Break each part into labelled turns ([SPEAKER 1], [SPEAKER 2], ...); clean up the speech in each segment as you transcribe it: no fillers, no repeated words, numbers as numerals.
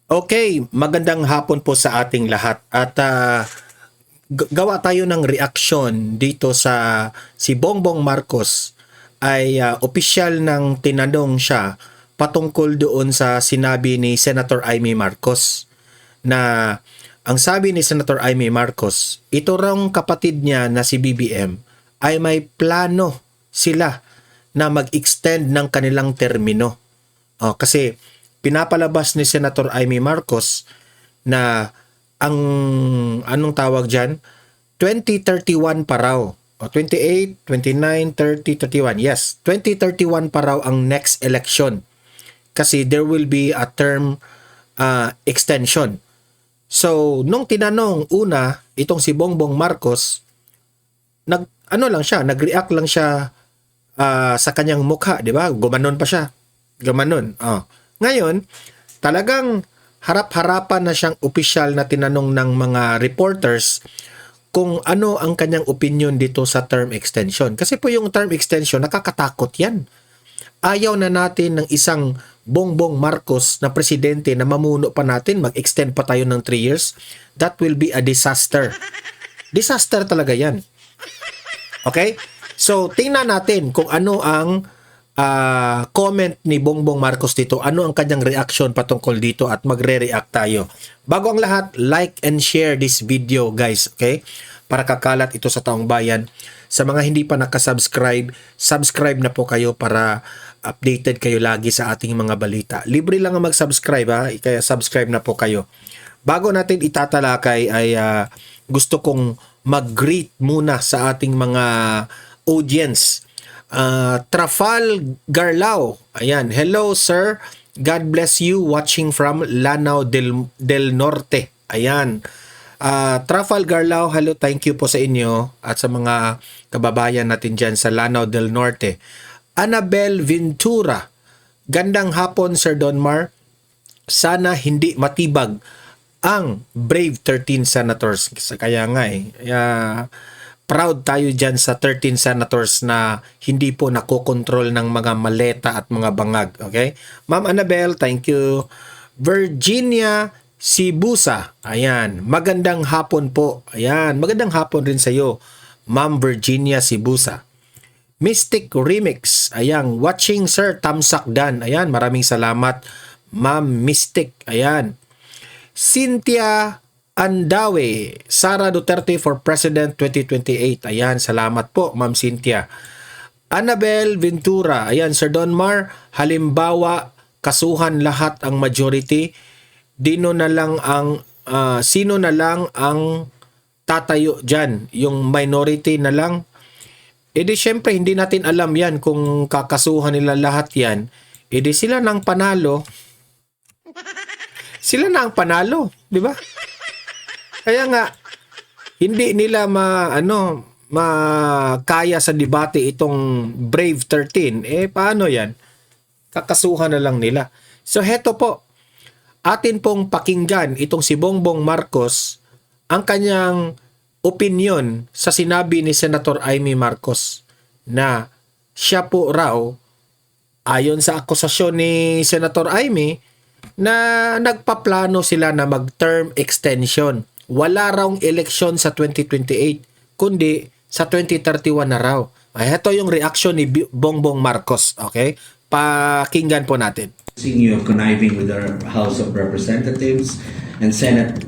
[SPEAKER 1] Okay, magandang hapon po sa ating lahat at gawa tayo ng reaksyon dito sa si Bongbong Marcos ay opisyal ng tinanong siya patungkol doon sa sinabi ni Senator Amy Marcos na ang sabi ni Senator Amy Marcos, ito raw kapatid niya na si BBM ay may plano sila na mag-extend ng kanilang termino. Kasi pinapalabas ni Senator Amy Marcos na ang anong tawag diyan 2031 pa raw. 28, 29, 30, 31. Yes, 2031 pa raw ang next election. Kasi there will be a term extension. So, nung tinanong una itong si Bongbong Marcos, nag-react lang siya sa kanyang mukha, 'di ba? Gumanon pa siya. Gumanon. Ngayon, talagang harap-harapan na siyang opisyal na tinanong ng mga reporters kung ano ang kanyang opinion dito sa term extension. Kasi po yung term extension, nakakatakot yan. Ayaw na natin ng isang Bongbong Marcos na presidente na mamuno pa natin, mag-extend pa tayo ng 3 years. That will be a disaster. Disaster talaga yan. Okay? So, tingnan natin kung ano ang comment ni Bongbong Marcos dito, ano ang kanyang reaction patungkol dito at magre-react tayo. Bago ang lahat, like and share this video guys, okay? Para kakalat ito sa taong bayan. Sa mga hindi pa nakasubscribe, subscribe na po kayo para updated kayo lagi sa ating mga balita. Libre lang ang mag-subscribe kaya subscribe na po kayo. Bago natin itatalakay ay gusto kong mag-greet muna sa ating mga audience. Trafal Garlao. Ayan. Hello, sir. God bless you watching from Lanao del Norte. Ayan. Trafal Garlao, hello. Thank you po sa inyo at sa mga kababayan natin dyan sa Lanao del Norte. Annabel Ventura. Gandang hapon, Sir Donmar. Sana hindi matibag ang Brave 13 Senators. Kaya nga proud tayo dyan sa 13 senators na hindi po nakokontrol ng mga maleta at mga bangag. Okay? Ma'am Annabel, thank you. Virginia Sibusa. Ayan. Magandang hapon po. Ayan. Magandang hapon rin sa iyo, Ma'am Virginia Sibusa. Mystic Remix. Ayan. Watching Sir Tamsak Dan. Ayan. Maraming salamat, Ma'am Mystic. Ayan. Cynthia Andawe, Sara Duterte for President 2028. Ayan, salamat po, Ma'am Cynthia. Annabel Ventura, ayan, Sir Donmar, halimbawa, kasuhan lahat ang majority, sino na lang ang tatayo dyan, yung minority na lang. Di syempre, hindi natin alam yan kung kakasuhan nila lahat yan. Di sila nang panalo. Sila na ang panalo, di ba? Kaya nga hindi nila makaya sa debate itong Brave 13. Paano 'yan? Kakasuhan na lang nila. So heto po. Atin pong pakinggan itong si Bongbong Marcos ang kanyang opinion sa sinabi ni Senator Amy Marcos na siya po raw ayon sa akusasyon ni Senator Amy na nagpaplano sila na mag-term extension. Wala raw eleksyon sa 2028, kundi sa 2031 na raw. Ito yung reaction ni Bongbong Marcos. Okay? Pakinggan po natin.
[SPEAKER 2] You conniving with our House of Representatives and Senate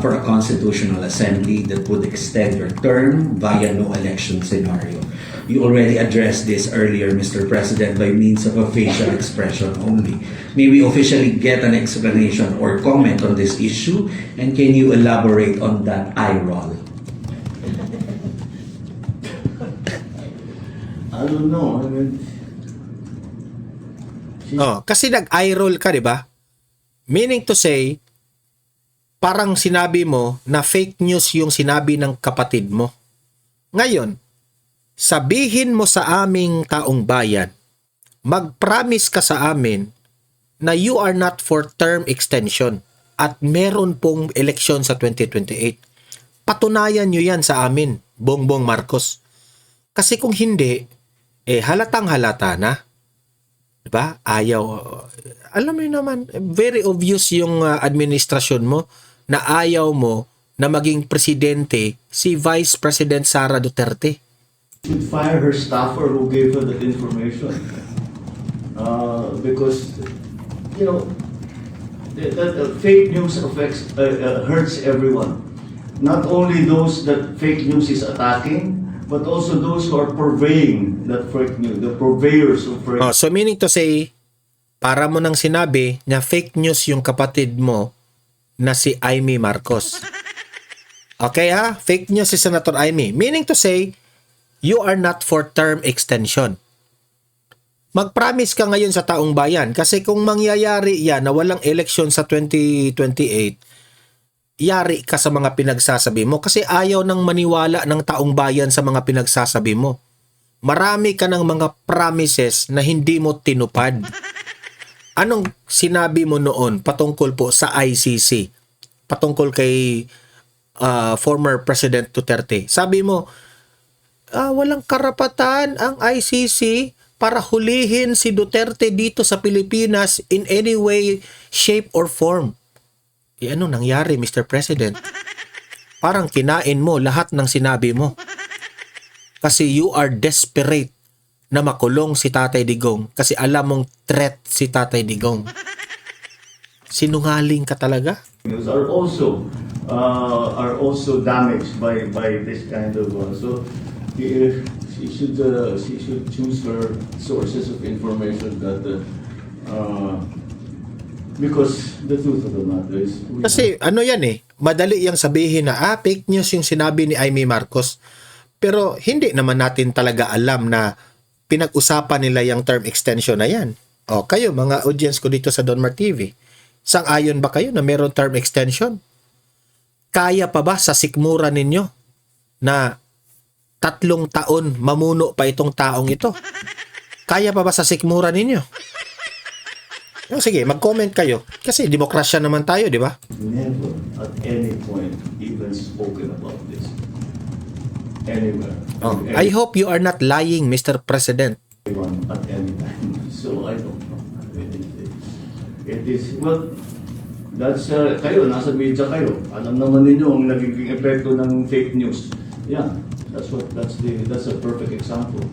[SPEAKER 2] for a constitutional assembly that would extend your term via no election scenario. You already addressed this earlier, Mr. President, by means of a facial expression only. May we officially get an explanation or comment on this issue? And can you elaborate on that eye roll?
[SPEAKER 3] I don't know.
[SPEAKER 1] Kasi nag-eye roll ka, di ba? Meaning to say, parang sinabi mo na fake news yung sinabi ng kapatid mo. Ngayon, sabihin mo sa aming taong bayan, mag-promise ka sa amin na you are not for term extension at meron pong eleksyon sa 2028. Patunayan nyo yan sa amin, Bongbong Marcos. Kasi kung hindi, halatang halata na. Diba? Ayaw. Alam mo yun naman, very obvious yung administrasyon mo na ayaw mo na maging presidente si Vice President Sara Duterte.
[SPEAKER 3] Should fire her staffer who gave her that information. Because, you know, fake news affects, hurts everyone. Not only those that fake news is attacking, but also those who are purveying that fake news, the purveyors of fake
[SPEAKER 1] So meaning to say, para mo nang sinabi na fake news yung kapatid mo na si Amy Marcos. Okay ha? Fake news si Senator Amy. Meaning to say, you are not for term extension. Mag-promise ka ngayon sa taong bayan kasi kung mangyayari yan na walang eleksyon sa 2028, yari ka sa mga pinagsasabi mo kasi ayaw nang maniwala ng taong bayan sa mga pinagsasabi mo. Marami ka ng mga promises na hindi mo tinupad. Anong sinabi mo noon patungkol po sa ICC? Patungkol kay former President Duterte. Sabi mo, walang karapatan ang ICC para hulihin si Duterte dito sa Pilipinas in any way, shape, or form. Ano nangyari, Mr. President? Parang kinain mo lahat ng sinabi mo. Kasi you are desperate na makulong si Tatay Digong kasi alam mong threat si Tatay Digong. Sinungaling ka talaga?
[SPEAKER 3] news are also damaged by this kind of so she should choose her sources of information that because the truth of the matter is
[SPEAKER 1] Kasi ano yan madali yang sabihin na fake news yung sinabi ni Amy Marcos. Pero hindi naman natin talaga alam na pinag-usapan nila yung term extension na yan. Kayo mga audience ko dito sa Donmar TV, sang-ayon ba kayo na meron term extension? Kaya pa ba sa sikmura ninyo na 3 taon mamuno pa itong taong ito? Kaya pa ba sa sikmura ninyo? Sige, mag-comment kayo. Kasi demokrasya naman tayo, di ba?
[SPEAKER 3] never at any point even spoken about this anywhere.
[SPEAKER 1] I hope you are not lying, Mr. President.
[SPEAKER 3] Everyone at any time. So I don't know. It is, well, that's, kayo, nasa media kayo. Alam naman ninyo ang nagiging epekto ng fake news. Yeah, that's a perfect example.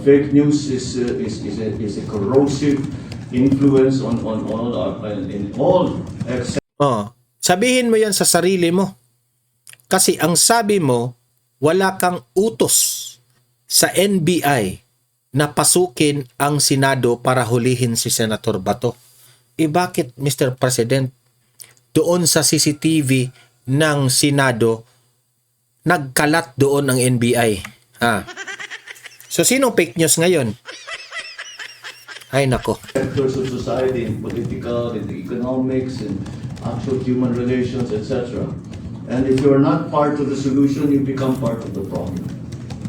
[SPEAKER 3] Fake news is a corrosive influence on all in all
[SPEAKER 1] Sabihin mo yan sa sarili mo. Kasi ang sabi mo, wala kang utos sa NBI na pasukin ang Senado para hulihin si Senator Bato. Bakit, Mr. President, doon sa CCTV ng Senado, nagkalat doon ang NBI? So, sinong fake news ngayon? Ay, nako.
[SPEAKER 3] sectors of society, in political, in economics, in actual human relations, etc. And if you're not part of the solution, you become part of the problem.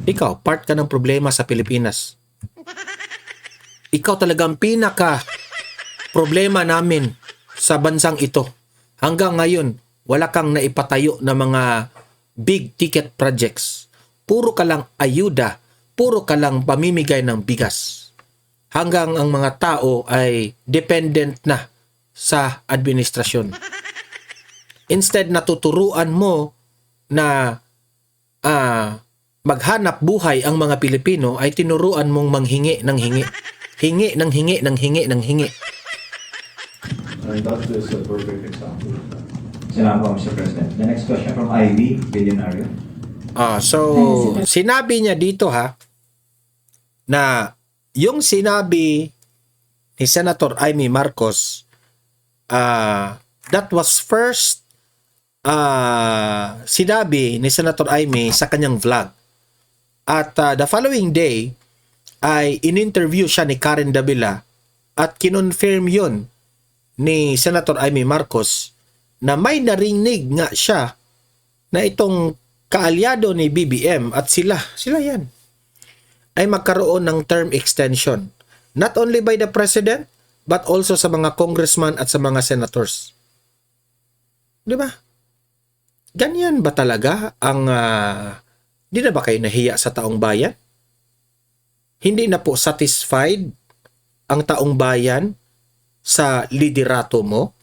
[SPEAKER 1] Ikaw, part ka ng problema sa Pilipinas. Ikaw talagang pinaka problema namin sa bansang ito. Hanggang ngayon, wala kang naipatayo na mga big ticket projects. Puro ka lang ayuda, puro ka lang pamimigay ng bigas. Hanggang ang mga tao ay dependent na sa administrasyon. Instead, natuturuan mo na maghanap buhay ang mga Pilipino, ay tinuruan mong manghingi ng hingi. Hingi ng hingi ng hingi ng hingi.
[SPEAKER 3] And that is a perfect example of that.
[SPEAKER 4] Salamat po, Mr. President. The next question from Ivy, Billionario.
[SPEAKER 1] So, sinabi niya dito na yung sinabi ni Senator Amy Marcos, that was first sinabi ni Senator Amy sa kanyang vlog. At the following day, ay in-interview siya ni Karen Davila at kinonfirm yun ni Senator Amy Marcos na may narinig nga siya na itong kaalyado ni BBM at sila yan ay magkaroon ng term extension. Not only by the President, but also sa mga congressman at sa mga senators. Di ba? Ganyan ba talaga ang... di na ba kayo nahiya sa taong bayan? Hindi na po satisfied ang taong bayan sa liderato mo?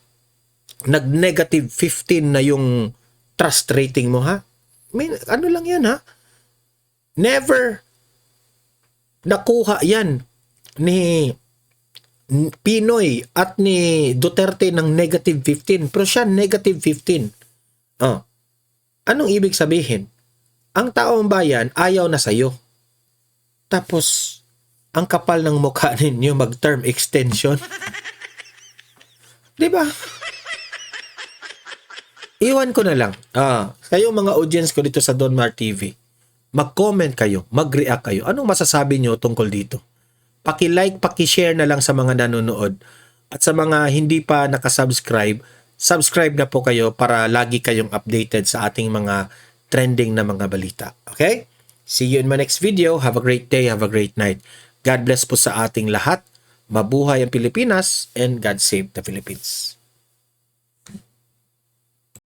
[SPEAKER 1] Nag-negative 15 na yung trust rating mo, ha? Ano lang yan, ha? Never nakuha yan ni Pinoy at ni Duterte ng negative 15. Pero siya, negative 15. Oh. Anong ibig sabihin? Ang taong bayan ayaw na sa'yo. Tapos, ang kapal ng mukha ninyo mag-term extension. Diba? Iwan ko na lang. Kayo mga audience ko dito sa Donmar TV, mag-comment kayo, mag-react kayo. Anong masasabi nyo tungkol dito? Paki-like, paki-share na lang sa mga nanonood. At sa mga hindi pa nakasubscribe, subscribe na po kayo para lagi kayong updated sa ating mga trending na mga balita. Okay? See you in my next video. Have a great day. Have a great night. God bless po sa ating lahat. Mabuhay ang Pilipinas and God save the Philippines.